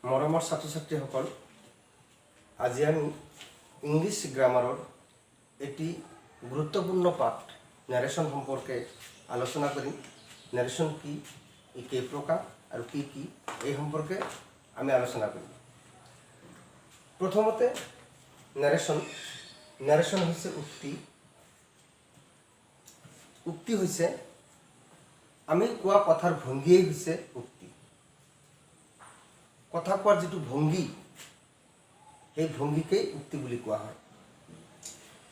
মৰমৰ ছাত্ৰ ছাত্ৰীসকল, আজি আমি ইংলিছ গ্ৰামাৰৰ এটি গুৰুত্বপূৰ্ণ পাঠ নেৰেশ্যন সম্পৰ্কে আলোচনা কৰিম। নেৰেশ্যন কি, ই কেই প্ৰকাৰ আৰু কি কি এই সম্পৰ্কে আমি আলোচনা কৰিম। প্ৰথমতে নেৰেশ্যন হৈছে উক্তি। উক্তি হৈছে আমি কোৱা কথাৰ ভংগীয়ে হৈছে উক্তি। কথা কোৱাৰ যিটো ভংগী, সেই ভংগীকেই উক্তি বুলি কোৱা হয়।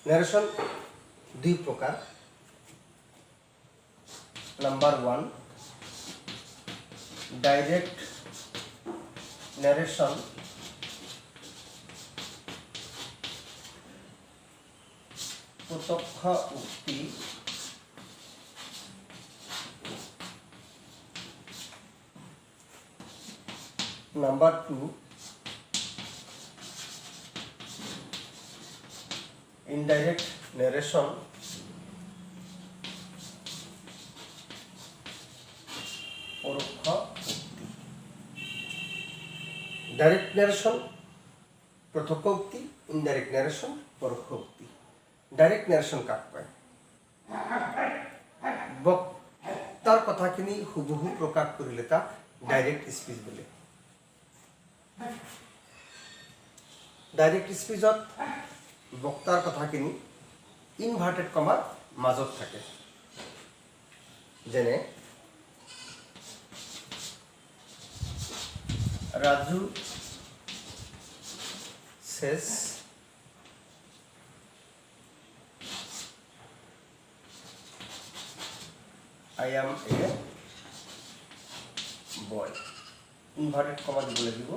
নেৰেশ্যন দুই প্ৰকাৰ। Number 1, direct narration. প্ৰত্যক্ষ উক্তি। Number 2, indirect narration. পৰোক্ষ উক্তি। ডাইৰেক্ট ন্যাৰেশন প্ৰত্যক্ষ উক্তি, ইনডাইৰেক্ট ন্যাৰেশন পৰোক্ষ উক্তি। ডাইৰেক্ট ন্যাৰেশন কাক কয়? বক্তাৰ কথাখিনি হুবহু প্ৰকাশ কৰিলে তাক ডাইৰেক্ট স্পীচ বোলে। ডাইৰেক্ট স্পীচত বক্তাৰ কথাখিনি ইনভাৰ্টেড কমাৰ মাজত থাকে। যেনে Raju says I am a boy. Inverted comma দিব লাগিব।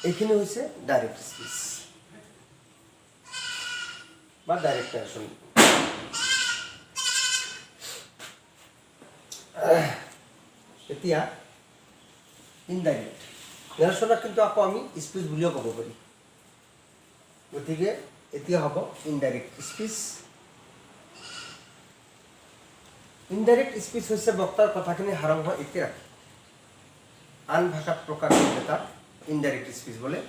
এইখিনি হৈছে ডাইৰেক্ট স্পীচ বা ডাইৰেক্ট নেৰেশ্যন। এতিয়া ইনডাইৰেক্ট নেৰেশ্যনক কিন্তু আকৌ আমি স্পীচ বুলিও ক'ব পাৰি। গতিকে এতিয়া হ'ব ইনডাইৰেক্ট স্পীচ। ইনডাইৰেক্ট স্পীচ হৈছে বক্তাৰ কথাখিনি সাৰাংশ একে ৰাখি আন ভাষাত প্ৰকাশ কৰিলে তাক ইনডাইৰেক্ট স্পীচ বোলে।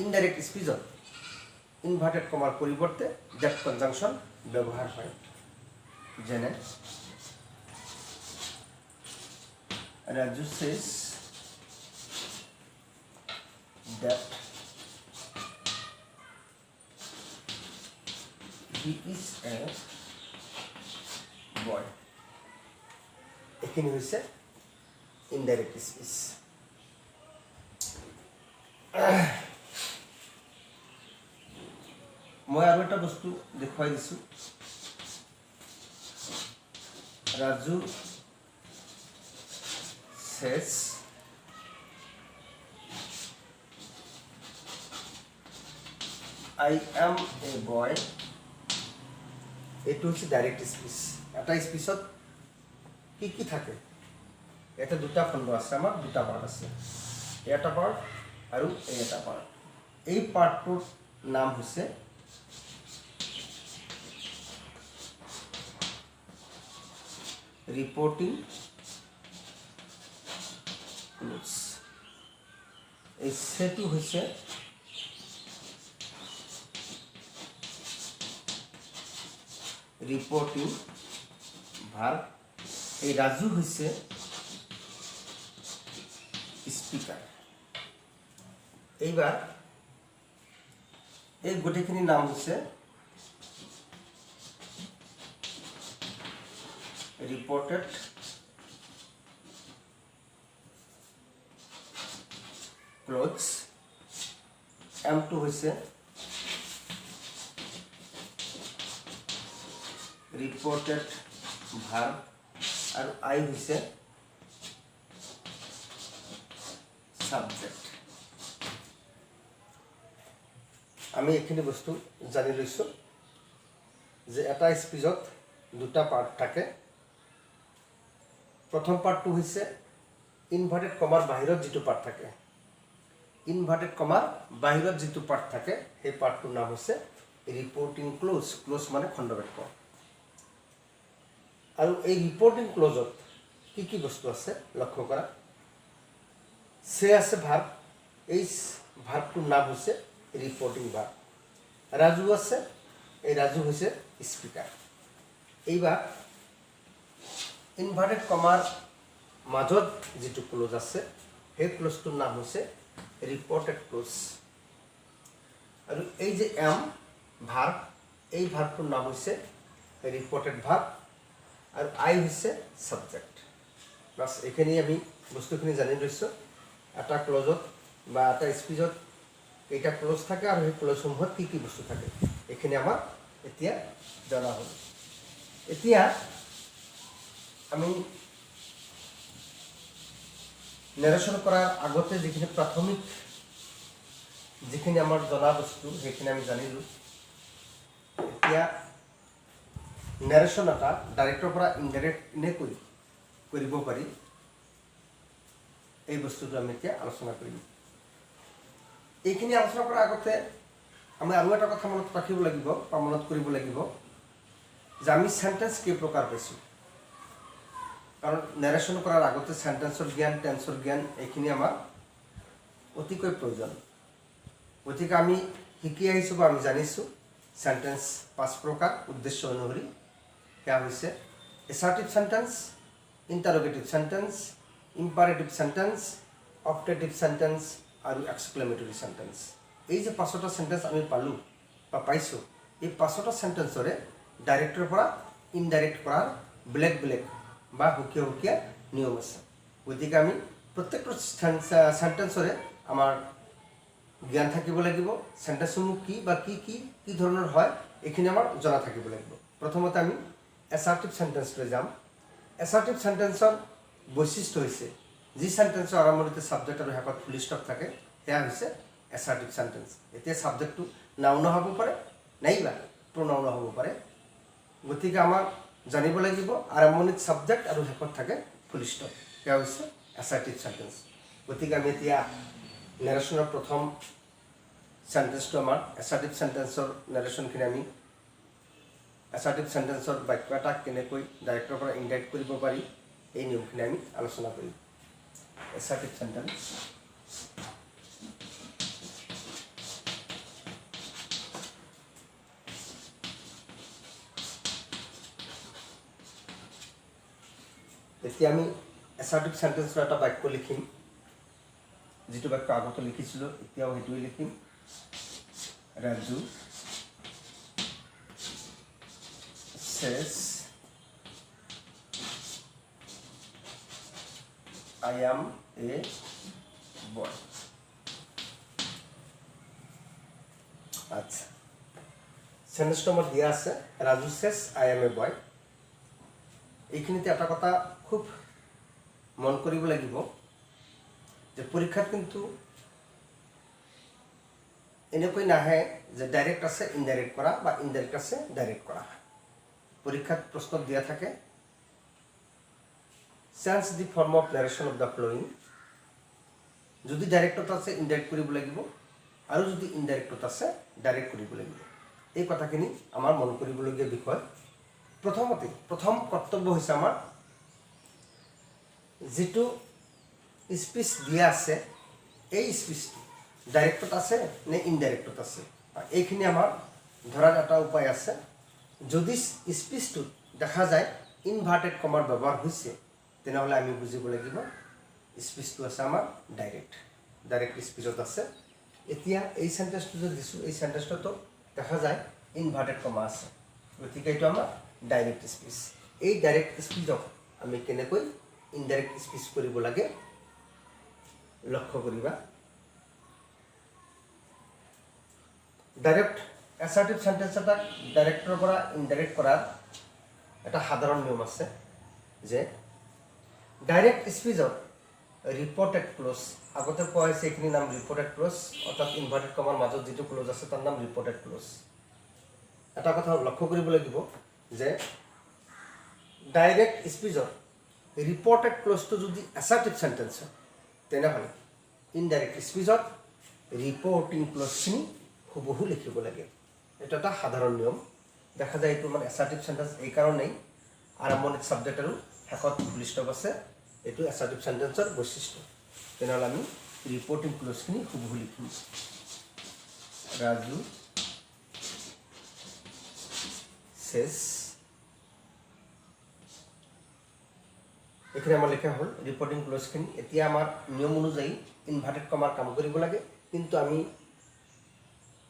ইনডাইৰেক্ট স্পীচত ইনভাৰ্টেড কমাৰ পৰিৱৰ্তে ডেট কনজাংচন ব্যৱহাৰ হয়। যেনে Raju says that he is a boy. এইখিনি হৈছে ইনডাইৰেক্ট স্পীচ। মই আৰু এটা বস্তু দেখুৱাই দিছোঁ। Raju says I am a boy. এইটো হৈছে ডাইৰেক্ট স্পীচ। এটা স্পীচত কি কি থাকে? এটা দুটা খণ্ড আছে, আমাৰ দুটা পাৰ্ট আছে। এটা পাৰ্ট আৰু এই এটা পাৰ্ট। এই পাৰ্টটোৰ নাম হৈছে ৰিপৰ্টিং ক্লোজ। এই সেটো হৈছে ৰিপৰ্টিং ভাৰ্ব। এই ৰাজু হৈছে স্পিকাৰ। এইবাৰ এই গোটেইখিনি নাম হৈছে ৰিপৰ্টেড ক্লোথছ। এমটো হৈছে ৰিপৰ্টেড ভাৰ্ব আৰু আই হৈছে সাবজেক্ট। আমি এইখিনি বস্তু জানি লৈছোঁ যে এটা স্পীচত দুটা পাৰ্ট থাকে। প্ৰথম পাৰ্টটো হৈছে ইনভাৰ্টেড কমাৰ বাহিৰত যিটো পাৰ্ট থাকে। ইনভাৰ্টেড কমাৰ বাহিৰত যিটো পাৰ্ট থাকে সেই পাৰ্টটোৰ নাম হৈছে ৰিপৰ্টিং ক্লোজ। ক্লোজ মানে খণ্ডবাক্য। আৰু এই ৰিপৰ্টিং ক্লোজত কি বস্তু আছে লক্ষ্য কৰা সে আছে ভাৰ্ব এই ভাৰ্বটোৰ নাম হৈছে ৰিপৰ্টিং ভাৰ্ব ৰাজু আছে এই ৰাজু হৈছে স্পিকাৰ এইবাৰ ইনভাৰ্টেড কমাৰ মাজত যেটো ক্লোজ আছে সেই ক্লোজটোৰ নাম হৈছে ৰিপৰ্টেড ক্লোজ আৰু এই যে এম ভাৰ্ব এই ভাৰ্বটোৰ নাম হৈছে ৰিপৰ্টেড ভাৰ্ব আৰু আই হৈছে সাবজেক্ট বাস এখানে আমি বস্তুখিনি জানি লৈছোঁ এটা ক্লোজত বা এটা স্পিচত কেইটা ক্লোজ থাকে আৰু সেই ক্লোজসমূহত কি বস্তু থাকে এইখিনি আমাৰ এতিয়া জনা হ'ল এতিয়া আমি নেৰেশ্যন কৰাৰ আগতে যিখিনি প্ৰাথমিক যিখিনি আমাৰ জনা বস্তু সেইখিনি আমি জানিলোঁ এতিয়া নেৰেশ্যন এটা ডাইৰেক্টৰ পৰা ইনডাইৰেক্ট এনেকৈ কৰিব পাৰি এই বস্তুটো আমি এতিয়া আলোচনা কৰিম এইখিনি আলোচনা কৰাৰ আগতে আমি আৰু এটা কথা মনত ৰাখিব লাগিব বা মনত কৰিব লাগিব যে আমি সেন্টেন্স কেই প্ৰকাৰ পাইছোঁ কাৰণ নেৰেশ্যন কৰাৰ আগতে সেন্টেন্সৰ জ্ঞান টেন্সৰ জ্ঞান এইখিনি আমাৰ অতিকৈ প্ৰয়োজন গতিকে আমি শিকি আহিছোঁ বা আমি জানিছোঁ সেন্টেন্স 5 প্ৰকাৰ উদ্দেশ্য অনুসৰি সেয়া হৈছে assertive sentence interrogative sentence imperative sentence optative sentence আৰু এক্সক্লেমেটৰী সেন্টেন্স এই যে 5টা সেন্টেন্স আমি পালোঁ বা পাইছোঁ এই 5টা সেন্টেন্সৰে ডাইৰেক্টৰ পৰা ইনডাইৰেক্ট কৰাৰ বেলেগ বা সুকীয়া নিয়ম আছে গতিকে আমি প্ৰত্যেকটো সেন্টেন্সৰে আমাৰ জ্ঞান থাকিব লাগিব সেন্টেন্সসমূহ কি বা কি ধৰণৰ হয় এইখিনি আমাৰ জনা থাকিব লাগিব প্ৰথমতে আমি এছাৰ্টিভ সেন্টেন্সলৈ যাম এছাৰ্টিভ সেন্টেন্সৰ বৈশিষ্ট্য হৈছে যি সেন্টেন্সৰ আৰম্ভণিতে সাবজেক্ট আৰু শেষত ফুল ষ্টপ থাকে সেয়া হৈছে এছাৰ্টিভ সেন্টেন্স এতিয়া সাবজেক্টটো নাউন হ'ব পাৰে নাইবা প্ৰনাউন হ'ব পাৰে গতিকে আমাৰ জানিব লাগিব আৰম্ভণিত সাবজেক্ট আৰু শেষত থাকে ফুল ষ্টপ সেয়া হৈছে এছাৰ্টিভ সেন্টেন্স গতিকে আমি এতিয়া নেৰেশ্যনৰ প্ৰথম সেন্টেন্সটো আমাৰ এছাৰ্টিভ সেন্টেন্সৰ নেৰেশ্যনখিনি আমি এছাৰ্টিভ সেন্টেন্সৰ বাক্য এটা কেনেকৈ ডাইৰেক্টৰ পৰা ইনডাইৰেক্ট কৰিব পাৰি এই নিয়মখিনি আমি আলোচনা কৰিম এছাৰ্টিভ সেন্টেন্স এতিয়া আমি এছাৰ্টিভ সেন্টেন্সৰ এটা বাক্য লিখিম যেটো বাক্য আগতে লিখিছিলোঁ এতিয়াও সেইটোৱে লিখিম Raju says I am a boy আচ্ছা সেন্টেন্সটো আমার দিয়া আছে Raju says I am a boy এইখিনিতে এটা কথা খুব মন কৰিব লাগিব যে পৰীক্ষাত কিন্তু এনেকৈ নাহে যে ডাইৰেক্ট আছে ইনডাইৰেক্ট কৰা বা ইনডাইৰেক্ট আছে ডাইৰেক্ট কৰা পৰীক্ষাত প্ৰশ্ন দিয়া থাকে change the form of narration of the following যদি ডাইৰেক্টত আছে ইনডাইৰেক্ট কৰিব লাগিব আৰু যদি ইনডাইৰেক্টত আছে ডাইৰেক্ট কৰিব লাগিব এই কথাখিনি আমাৰ মন কৰিবলগীয়া বিষয় প্ৰথম কৰ্তব্য হৈছে আমাৰ যেটো স্পিচ দিয়া আছে এই স্পিচটো ডাইৰেক্টত আছে নে ইনডাইৰেক্টত আছে এইখিনি আমাৰ ধৰাৰ এটা উপায় আছে যদি স্পিচটো দেখা যায় ইনভাৰ্টেড কমাৰ ব্যৱহাৰ হৈছে তেনেহ'লে আমি বুজিব লাগিব স্পিচটো আছে আমাৰ ডাইৰেক্ট স্পিচত আছে এতিয়া এই সেন্টেন্সটো যে দিছোঁ এই সেন্টেন্সটো দেখা যায় ইনভাৰ্টেড কমা আছে গতিকে এইটো আমাৰ ডাইৰেক্ট স্পিচ এই ডাইৰেক্ট স্পিচক আমি কেনেকৈ ইনডাইৰেক্ট স্পিচ কৰিব লাগে লক্ষ্য কৰিবা ডাইৰেক্ট এছাৰ্টিভ সেন্টেন্স এটা ডাইৰেক্টৰ পৰা ইনডাইৰেক্ট কৰাৰ এটা সাধাৰণ নিয়ম আছে যে ডাইৰেক্ট স্পিচত ৰিপৰ্টেড ক্লোজ আগতে কোৱা হৈছে এইখিনি নাম ৰিপৰ্টেড ক্লোজ অৰ্থাৎ ইনভাৰ্টেড কমাৰ মাজত যিটো ক্লোজ আছে তাৰ নাম ৰিপৰ্টেড ক্লোজ এটা কথা লক্ষ্য কৰিব লাগিব যে ডাইৰেক্ট স্পিচত ৰিপৰ্টেড ক্লোজটো যদি এছাৰ্টিভ সেন্টেন্স হয় তেনেহ'লে ইনডাইৰেক্ট স্পিচত ৰিপৰ্টিং ক্লোজখিনি হুবহু লিখিব লাগে এটা সাধাৰণ নিয়ম দেখা যায় এইটো মানে এছাৰ্টিভ সেন্টেন্স এই কাৰণেই আৰম্ভণিত সাবজেক্ট আৰু শেষত ফুল ষ্টপ আছে এইটো এছাৰ্টিভ সেন্টেন্সৰ বৈশিষ্ট্য তেনেহ'লে আমি ৰিপৰ্টিং ক্লজখিনি হুবহু লিখিম ৰাজু says এখানে আমাৰ লেখা হল ৰিপোৰ্টিং ক্লোজখিনি এতিয়া আমাৰ নিয়ম অনুযায়ী ইনভাৰ্টেড কমাৰ কাম কৰিব লাগে কিন্তু আমি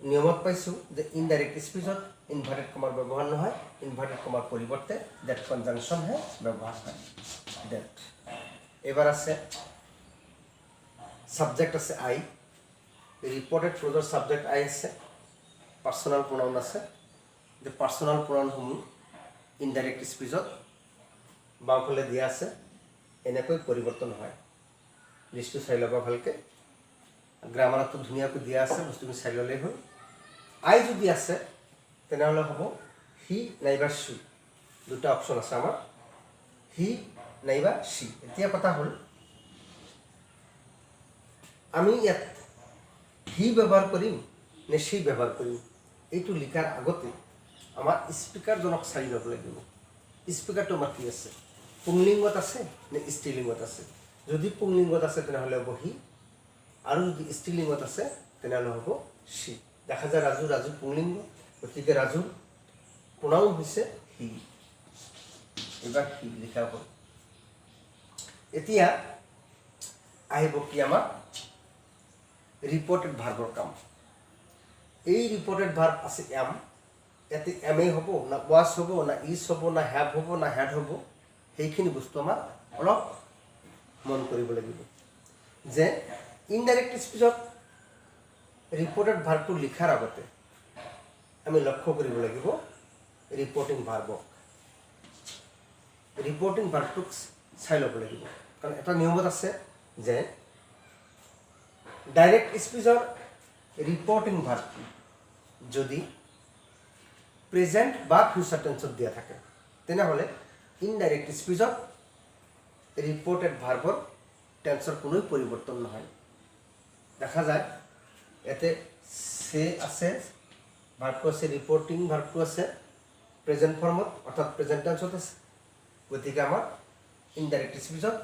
নিয়মত পাইছো যে ইনডাইরেক্ট স্পিচত ইনভার্টেড কমার ব্যবহার নহয় ইনভার্টেড কমার পরিবর্তে দ্যাট কনজাংশন হে ব্যবহার হয় দ্যাট এবার আছে সাবজেক্ট আছে আই রিপোর্টেড ক্লোজৰ সাবজেক্ট আই আছে পাৰ্সোনাল প্ৰোনাউন আছে যে পাৰ্সোনাল প্ৰোনাউনসমূহ ইনডাইৰেক্ট স্পিচত বাওঁফালে দিয়া আছে এনেকৈ পৰিৱৰ্তন হয় লিষ্টটো চাই ল'বা ভালকৈ গ্ৰামাৰটো ধুনীয়াকৈ দিয়া আছে বস্তুখিনি চাই ল'লেই হ'ল আই যদি আছে তেনেহ'লে হ'ব হি নাইবা সি দুটা অপশ্যন আছে আমাৰ হি নাইবা সি এতিয়া কথা হ'ল আমি ইয়াত হি ব্যৱহাৰ কৰিম নে সি ব্যৱহাৰ কৰিম এইটো লিখাৰ আগতে আমাৰ স্পিকাৰজনক চাই ল'ব লাগিব স্পিকাৰটো আমাৰ কি আছে পুংলিংগত আছে নে স্ত্ৰীলিংগত আছে যদি পুংলিংগত আছে তেনেহ'লে হ'ব হি আৰু যদি স্ত্ৰীলিংগত আছে তেনেহ'লে হ'ব সি দেখা যায় ৰাজু পুংলিংগ গতিকে ৰাজুৰ প্ৰনাউন হৈছে হি এবাৰ হি লিখা হ'ল এতিয়া আহিব কি আমাৰ ৰিপৰ্টেড ভাৰ্বৰ কাম এই ৰিপৰ্টেড ভাৰ্ব আছে এম ইয়াতে এমেই হ'ব না ৱাছ হ'ব না ইজ হ'ব না হেভ হ'ব না হেড হ'ব সেইখিনি বস্তু আমাৰ অলপ মন কৰিব লাগিব যে ইনডাইৰেক্ট স্পিচত ৰিপৰ্টেড ভাৰ্বটো লিখাৰ আগতে আমি লক্ষ্য কৰিব লাগিব ৰিপৰ্টিং ভাৰ্বটোক চাই ল'ব লাগিব কাৰণ এটা নিয়মত আছে যে ডাইৰেক্ট স্পিচৰ ৰিপৰ্টিং ভাৰ্বটো যদি প্ৰেজেণ্ট বা ফিউচাৰ টেন্সত দিয়া থাকে তেনেহ'লে ইনডাইৰেক্ট স্পিচত ৰিপৰ্টেড ভাৰ্বৰ টেন্সৰ কোনো পৰিৱৰ্তন নহয় দেখা যায় ইয়াতে সে আছে ভাৰ্বটো আছে ৰিপৰ্টিং ভাৰ্বটো আছে প্ৰেজেণ্ট ফৰ্মত অৰ্থাৎ প্ৰেজেণ্ট টেন্সত আছে গতিকে আমাৰ ইনডাইৰেক্ট স্পিচত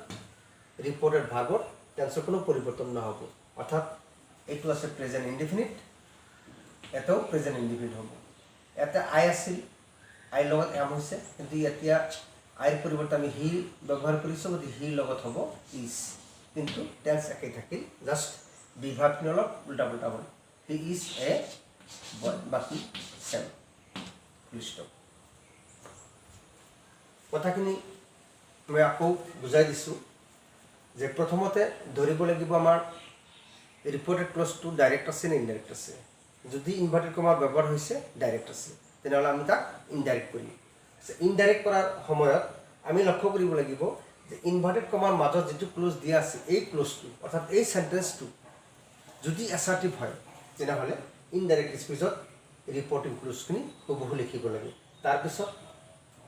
ৰিপৰ্টেড ভাৰ্বৰ টেন্সৰ কোনো পৰিৱৰ্তন নহ'ব অৰ্থাৎ এইটো আছে প্ৰেজেণ্ট ইনডিফিনিট এটাও প্ৰেজেণ্ট ইনডিফিনিট হ'ব ইয়াতে আই আছিল আইৰ লগত এম হৈছে কিন্তু এতিয়া আইৰ পৰিৱৰ্তে আমি হি ব্যৱহাৰ কৰিছোঁ গতিকে হিৰ লগত হ'ব ইজ কিন্তু টেন্স একেই থাকিল জাষ্ট বিভাগখিনি অলপ উল্টা পুল্টা হ'ল হি ইজ এ বয় বাকী চেম ফুল ষ্টপ কথাখিনি মই আকৌ বুজাই দিছোঁ যে প্ৰথমতে ধৰিব লাগিব আমাৰ ৰিপৰ্টেড ক্লজটো ডাইৰেক্ট আছে নে ইনডাইৰেক্ট আছে যদি ইনভাৰ্টেড কমাৰ ব্যৱহাৰ হৈছে ডাইৰেক্ট আছে তেনেহ'লে আমি তাক ইনডাইৰেক্ট কৰিম ইনডাইৰেক্ট কৰাৰ সময়ত আমি লক্ষ্য কৰিব লাগিব যে ইনভাৰ্টেড কমাৰ মাজত যিটো ক্লজ দিয়া আছে এই ক্লজটো অৰ্থাৎ এই সেন্টেন্সটো যদি এছাৰ্টিভ হয় তেনেহ'লে ইনডাইৰেক্ট স্পিচত ৰিপৰ্টিং ক্লজখিনি হুবহু লিখিব লাগে তাৰপিছত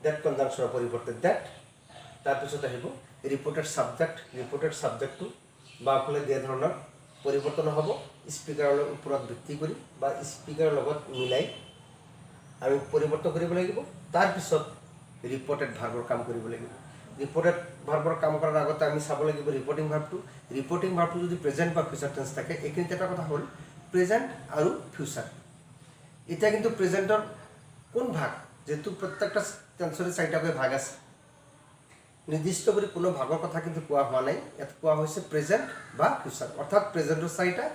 দ্যাট কনজাংশ্যনৰ পৰিৱৰ্তে দ্যাট তাৰপিছত আহিব ৰিপৰ্টেড ছাবজেক্টটো বাওঁফালে দিয়া ধৰণৰ পৰিৱৰ্তন হ'ব স্পিকাৰৰ ওপৰত ভিত্তি কৰি বা স্পিকাৰৰ লগত মিলাই আমি পৰিৱৰ্তন কৰিব লাগিব তাৰপিছত ৰিপৰ্টেড ভাৰ্বৰ কাম কৰিব লাগিব ৰিপৰ্টেড ভাৰ্বৰ কাম কৰাৰ আগতে আমি চাব লাগিব ৰিপৰ্টিং ভাৰ্বটো যদি প্ৰেজেণ্ট বা ফিউচাৰ টেন্স থাকে এইখিনিত এটা কথা হ'ল প্ৰেজেণ্ট আৰু ফিউচাৰ এতিয়া কিন্তু প্ৰেজেণ্টৰ কোন ভাগ যেহেতু প্ৰত্যেকটা টেন্সৰে চাৰিটাকৈ ভাগ আছে নিৰ্দিষ্ট কৰি কোনো ভাগৰ কথা কিন্তু কোৱা হোৱা নাই ইয়াত কোৱা হৈছে প্ৰেজেণ্ট বা ফিউচাৰ অৰ্থাৎ প্ৰেজেণ্টৰ চাৰিটা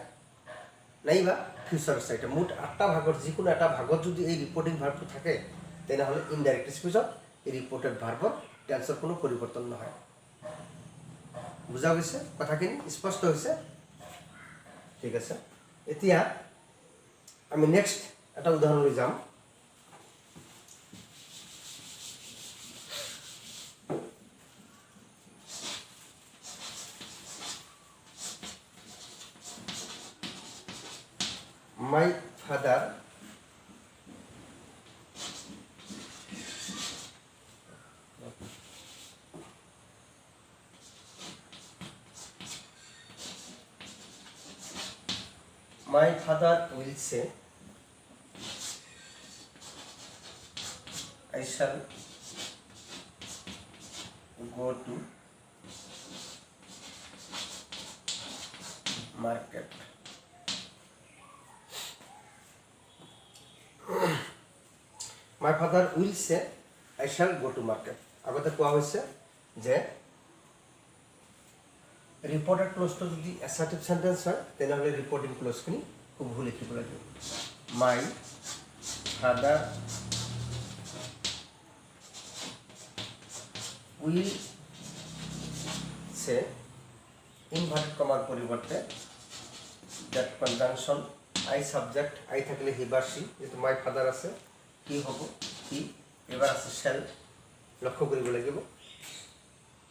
নাইবা ফিউচাৰৰ চাৰিটা মুঠ 8টা ভাগৰ যিকোনো এটা ভাগত যদি এই ৰিপৰ্টিং ভাৰ্বটো থাকে তেনেহ'লে ইনডাইৰেক্ট স্পিচত এই ৰিপৰ্টেড ভাৰ্বৰ টেন্সৰ কোনো পৰিৱৰ্তন নহয় বুজা গৈছে কথাখিনি স্পষ্ট হৈছে ঠিক আছে এতিয়া আমি নেক্সট এটা উদাহৰণলৈ যাম My father will say, I shall go to market. My father will say I shall go to market. আগতে কোৱা হৈছে যে ৰিপৰ্টেড ক্লজটো যদি এছাৰ্টিভ সেন্টেন্স হয় তেনেহ'লে ৰিপৰ্টিং ক্লজখিনি খুব লিখিব লাগিব। My father will say inverted কমার পরিবর্তে দ্যাট কনজাংশন আই সাবজেক্ট আই থাকলে হি বা সি, যেহেতু মাই ফাদার আছে কি হ'ব হি, এবার আছে শেল। লক্ষ্য কৰিব লাগিব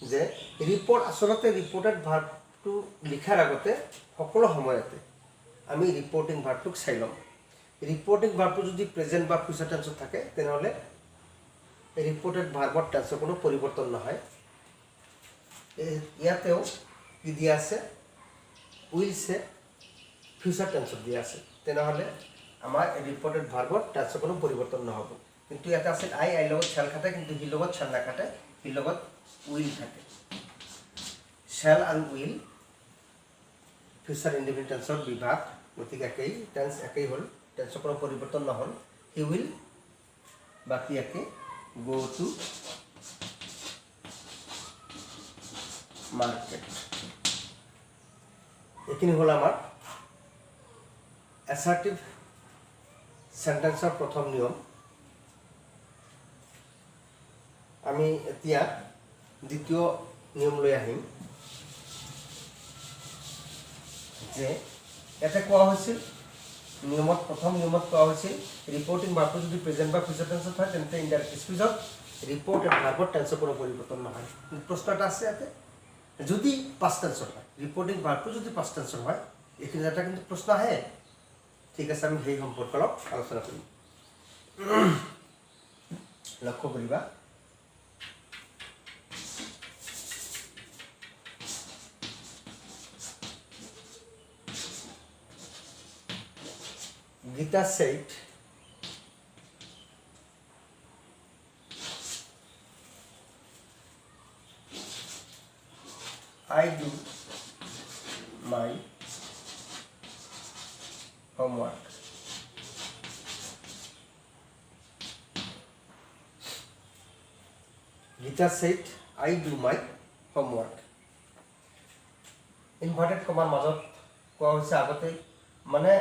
যে ৰিপৰ্ট আচলতে ৰিপৰ্টেড ভাৰ্বটো লিখাৰ আগতে সকলো সময়তে আমি ৰিপৰ্টিং ভাৰ্বটোক চাই ল'ম। ৰিপৰ্টিং ভাৰ্বটো যদি প্ৰেজেণ্ট বা ফিউচাৰ টেন্সত থাকে তেনেহ'লে ৰিপৰ্টেড ভাৰ্বৰ টেন্সৰ কোনো পৰিৱৰ্তন নহয়। ইয়াতেও কি দিয়া আছে উইল সে ফিউচাৰ টেন্সত দিয়া আছে, তেনেহ'লে আমাৰ ৰিপৰ্টেড ভাৰ্বৰ টেন্সৰ কোনো পৰিৱৰ্তন নহ'ব। কিন্তু ইয়াতে আছে আই লগত শ্যাল খাটে, কিন্তু হিৰ লগত শ্যাল নাখাটে, হিৰ লগত উইল থাকে। শ্যাল আৰু উইল ফিউচাৰ ইনডিফিনিট টেন্সৰ বিভাগ, গতিকে একেই টেন্স একেই হ'ল, টেন্সৰ কোনো পৰিৱৰ্তন নহ'ল। হি উইল বাকী একে go to market। এইখিনি হ'ল আমাৰ এছাৰ্টিভ সেন্টেন্সৰ প্ৰথম নিয়ম। আমি এতিয়া দ্বিতীয় নিয়মলৈ আহিম যে ইয়াতে কোৱা হৈছিল নিয়মত প্ৰথম নিয়মত কোৱা হৈছিল ৰিপৰ্টিং ভাৰ্বটো যদি প্ৰেজেণ্ট বা ফিউচাৰ টেন্সত হয় তেন্তে ইনডাইৰেক্ট স্পীচত ৰিপৰ্টেড ভাৰ্বৰ টেন্সৰ কোনো পৰিৱৰ্তন নহয়। প্ৰশ্ন এটা আছে ইয়াতে, যদি পাষ্ট টেন্সৰ হয় ৰিপৰ্টিং ভাৰ্বটো যদি পাষ্ট টেন্সৰ হয় এইখিনি এটা কিন্তু প্ৰশ্ন আহে। ঠিক আছে, আমি সেই সম্পৰ্কে অলপ আলোচনা কৰিম। লক্ষ্য কৰিবা Gita said, I do my homework. Gita said, I do my homework. Inverted কমাৰ মাজত কোৱা হৈছে আগতে, মানে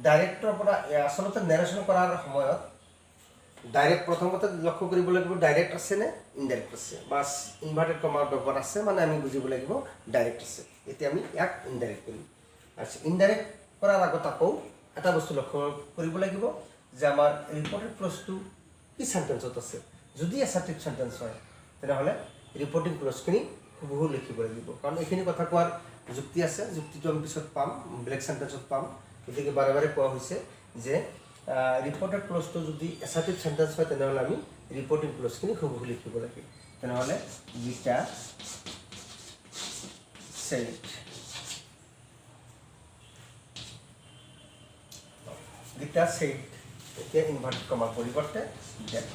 ডাইৰেক্টৰ পৰা আচলতে নেৰেশ্যন কৰাৰ সময়ত ডাইৰেক্ট প্ৰথমতে লক্ষ্য কৰিব লাগিব ডাইৰেক্ট আছে নে ইনডাইৰেক্ট আছে, বাছ ইনভাৰ্টেড কমাৰ ব্যৱহাৰ আছে মানে আমি বুজিব লাগিব ডাইৰেক্ট আছে। এতিয়া আমি ইয়াক ইনডাইৰেক্ট কৰিম। আচ্ছা, ইনডাইৰেক্ট কৰাৰ আগত আকৌ এটা বস্তু লক্ষ্য কৰিব লাগিব যে আমাৰ ৰিপৰ্টেড ক্লজটো কি চেণ্টেন্সত আছে। যদি এছাৰ্টিভ চেণ্টেন্স হয় তেনেহ'লে ৰিপৰ্টিং ক্লজখিনি হুবহু লিখিব লাগিব, কাৰণ এইখিনি কথা কোৱাৰ যুক্তি আছে। যুক্তিটো আমি পিছত পাম, বেলেগ চেণ্টেন্সত পাম। গতিকে বাৰে বাৰে কোৱা হৈছে যে ৰিপৰ্টেড ক্লজটো যদি এছাৰ্টিভ চেণ্টেন্স হয় তেনেহ'লে আমি ৰিপৰ্টিং ক্লজখিনি হুবহু লিখিব লাগে। তেনেহ'লে গীতা said, গীতা said, এতিয়া ইনভাৰ্টেড কমাৰ পৰিৱৰ্তে that।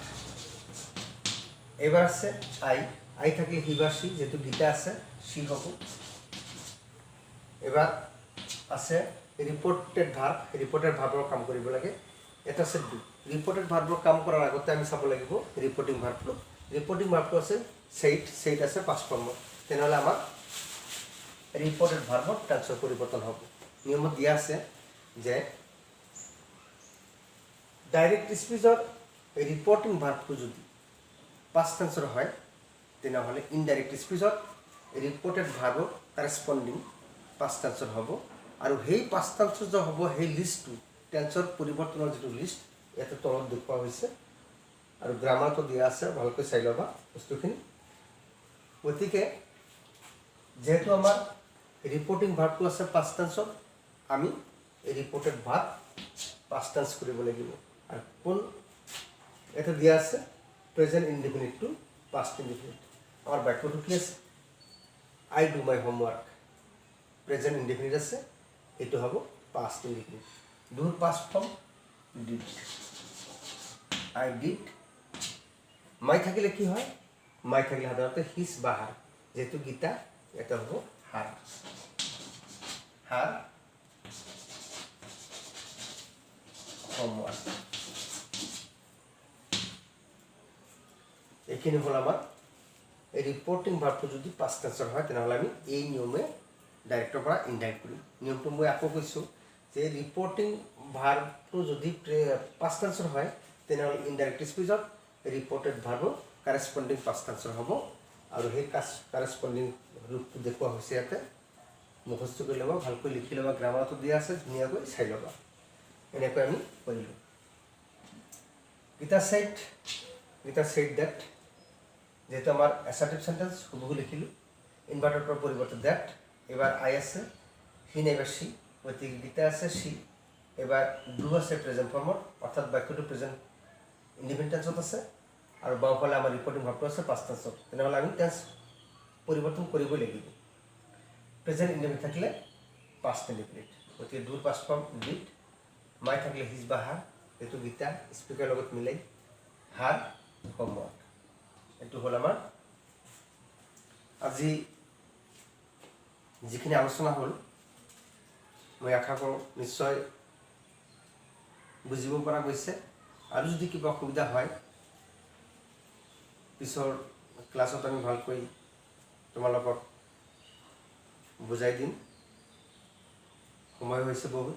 এইবাৰ আছে আই থাকিলে হি বা সি, যেহেতু গীতা আছে সি হ'ব। এবার আছে রিপোর্টেড ভার্ব, রিপোর্টেড ভাৰ্বৰ কাম কৰিব লাগে। এটা আছে ডু। ৰিপোৰ্টেড ভাৰ্বৰ কাম কৰাৰ আগতে আমি চাব লাগিব ৰিপোৰ্টিং ভাৰ্বটো। ৰিপোৰ্টিং ভাৰ্বটো আছে সেইট আছে পাষ্ট ফৰ্মত, তেনেহ'লে আমাৰ ৰিপোৰ্টেড ভাৰ্বৰ টেন্সৰ পৰিৱৰ্তন হ'ব। নিয়মত দিয়া আছে যে ডাইৰেক্ট স্পীচৰ ৰিপোৰ্টিং ভাৰ্বটো যদি পাষ্ট টেন্সৰ হয় তেনেহ'লে ইনডাইৰেক্ট স্পীচত ৰিপোৰ্টেড ভাৰ্বৰ কাৰেস্পণ্ডিং পাষ্ট টেন্সৰ হ'ব, আৰু সেই পাষ্ট টেন্সৰ যে হ'ব সেই লিষ্টটো টেন্সৰ পৰিৱৰ্তনৰ যিটো লিষ্ট ইয়াতে তলত দেখুওৱা হৈছে আৰু গ্ৰামাৰটো দিয়া আছে, ভালকৈ চাই ল'বা বস্তুখিনি। গতিকে যেহেতু আমাৰ ৰিপৰ্টিং ভাৰ্বটো আছে পাষ্ট টেন্সত, আমি ৰিপৰ্টেড ভাৰ্ব পাষ্ট টেন্স কৰিব লাগিব। আৰু কোন এটা দিয়া আছে present indefinite to past indefinite. আমাৰ বাক্যটো কি আছে I do my homework, present indefinite আছে, এইটো হ'ব পাষ্ট ইনডিফিনিট। ডুৰ past form did, I did. My থাকিলে কি হয় মাই থাকিলে সাধাৰণতে হিজ বা হাৰ, যেহেতু গীতা এটা হ'ব হাৰ। হাৰ হোমৱৰ্ক, এইখিনি হ'ল আমাৰ এই ৰিপৰ্টিং ভাৰ্বটো যদি পাষ্ট টেন্সৰ হয় তেনেহ'লে আমি এই নিয়মে ডাইৰেক্টৰ পৰা ইনডাইৰেক্ট কৰিম। নিয়মটো মই আকৌ কৈছোঁ যে ৰিপৰ্টিং ভাৰ্বটো যদি পাষ্ট টেন্সৰ হয় তেনেহ'লে ইনডাইৰেক্ট স্পীচত ৰিপৰ্টেড ভাৰ্বো কাৰেছপণ্ডিং পাষ্ট টেন্সৰ হ'ব, আৰু সেই কাৰেছপণ্ডিং ৰূপটো দেখুওৱা হৈছে ইয়াতে। মুখস্থ কৰি ল'বা, ভালকৈ লিখি ল'বা, গ্ৰামাৰটো দিয়া আছে, ধুনীয়াকৈ চাই ল'বা। এনেকৈ আমি কৰিলোঁ। গীতা ছেইড ডেট, যেহেতু আমাৰ এছাৰ্টিভ চেণ্টেন্স হুবহু লিখিলোঁ, ইনভাৰ্টেডৰ পৰিৱৰ্তে ডেট, এবাৰ আই আছে, হি নাইবা সি, গতিকে গীতা আছে সি, এবাৰ ডু আছে প্ৰেজেণ্ট ফৰ্মত, অৰ্থাৎ বাক্যটো প্ৰেজেণ্ট ইণ্ডিপেণ্ডেণ্ট টেন্সত আছে, আৰু বাওঁফালে আমাৰ ৰিপৰ্টিং ভাৰ্বটো আছে পাষ্ট টেন্সত। তেনেহ'লে আমি টেন্স পৰিৱৰ্তন কৰিবই লাগিব। প্ৰেজেণ্ট ইণ্ডিপেণ্ডেণ্ট থাকিলে পাষ্ট ইণ্ডিপেণ্ডেণ্ট, গতিকে ডুৰ পাষ্ট ফৰ্ম ডিড, মাই থাকিলে হিজ বা হাৰ, এইটো গীতা স্পীকাৰ লগত মিলাই হাৰ হোমৱৰ্ক। এইটো হ'ল আমাৰ আজি যিখিনি আলোচনা হ'ল, মই আশা কৰোঁ নিশ্চয় বুজিব পৰা গৈছে। আৰু যদি কিবা অসুবিধা হয় পিছৰ ক্লাছত আমি ভালকৈ তোমালোকক বুজাই দিম। সময় হৈছে বহুত,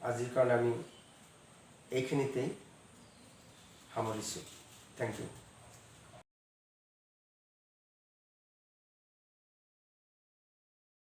আজিৰ কাৰণে আমি এইখিনিতেই সামৰিছোঁ। Thank U.